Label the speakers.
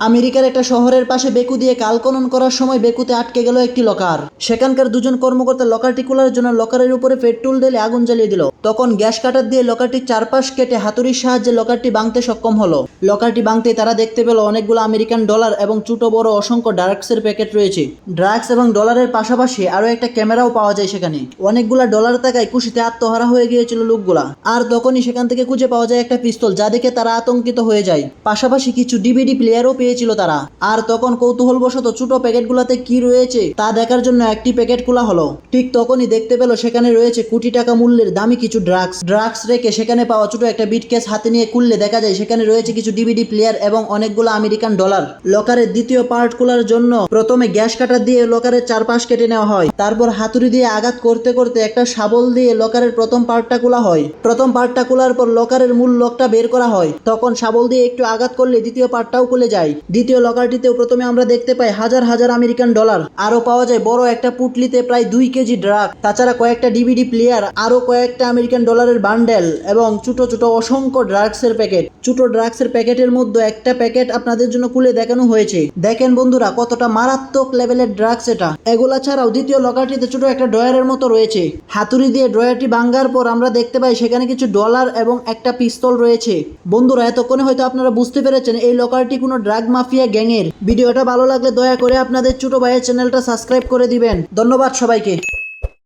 Speaker 1: আমেরিকার একটা শহরের পাশে বেকু দিয়ে কাল খনন করার সময় বেকুতে আটকে গেল একটি লকার। সেখানকার দুজন কর্মকর্তা লকারটি খোলার জন্য লকারের উপরে পেট্রোল ঢেলে আগুন জ্বালিয়ে দিল। তখন গ্যাস কাটার দিয়ে লকারটির চারপাশ কেটে হাতুড়ির সাহায্যে লকারটি ভাঙতে সক্ষম হলো। লকারটি ভাঙতে তারা দেখতে পেল অনেকগুলো আমেরিকান ডলার এবং ছোট বড় অসংখ্য ড্রাগসের প্যাকেট রয়েছে। ড্রাগস এবং ডলারের পাশাপাশি আরো একটা ক্যামেরাও পাওয়া যায় সেখানে। অনেকগুলা ডলার থাকায় খুশিতে আত্মহারা হয়ে গিয়েছিল লোকগুলা। আর তখনই সেখান থেকে খুঁজে পাওয়া যায় একটা পিস্তল, যা দেখে তারা আতঙ্কিত হয়ে যায়। পাশাপাশি কিছু ডিভিডি প্লেয়ারও পেয়েছিল তারা। আর তখন কৌতূহলবশত ছোট প্যাকেটগুলোতে কি রয়েছে তা দেখার জন্য একটি প্যাকেট খোলা হলো। ঠিক তখনই দেখতে পেল সেখানে রয়েছে কোটি টাকা মূল্যের দামি কিছু ড্রাগস রেখে সেখানে পাওয়া ছোট একটা বিটকেস হাতে নিয়ে খুললে দেখা যায় সেখানে রয়েছে কিছু ডিভিডি প্লেয়ার এবং অনেকগুলো আমেরিকান ডলার। লকারের দ্বিতীয় পার্ট খোলার জন্য প্রথমে গ্যাস কাটার দিয়ে লকারের চারপাশ কেটে নেওয়া হয়। তারপর হাতুড়ি দিয়ে আঘাত করতে করতে একটা শাবল দিয়ে লকারের প্রথম পার্টটা খোলা হয়। প্রথম পার্টটা খোলার পর লকারের মূল লকটা বের করা হয়। তখন শাবল দিয়ে একটু আঘাত করলে দ্বিতীয় পার্টটাও খুলে যায়। দ্বিতীয় লকারটিতেও প্রথমে আমরা দেখতে পাই হাজার হাজার আমেরিকান ডলার। আরো পাওয়া যায় বড় একটা পুটলিতে প্রায় 2 কেজি ড্রাগ, তাছাড়া কয়েকটা ডিভিডি প্লেয়ার, আরো কয়েকটা আমেরিকান ডলারের বান্ডেল এবং ছোট ছোট অসংখ্য ড্রাগসের প্যাকেট। ছোট ড্রাগসের প্যাকেটের মধ্যে একটা প্যাকেট আপনাদের জন্য খুলে দেখানো হয়েছে। দেখেন বন্ধুরা কতটা মারাত্মক লেভেলের ড্রাগস এটা। এগুলা ছাড়াও দ্বিতীয় লকারটিতে ছোট একটা ড্রয়ারের মতো রয়েছে। হাতুড়ি দিয়ে ড্রয়ারটি ভাঙার পর আমরা দেখতে পাই সেখানে কিছু ডলার এবং একটা পিস্তল রয়েছে। বন্ধুরা এতক্ষণে হয়তো আপনারা বুঝতে পেরেছেন এই লকারটি কোনো ড্রাগ মাফিয়া গ্যাংয়ের। ভিডিওটা ভালো লাগলে দয়া করে আপনাদের ছোট ভাইয়ের চ্যানেলটা সাবস্ক্রাইব করে দিবেন। ধন্যবাদ সবাইকে।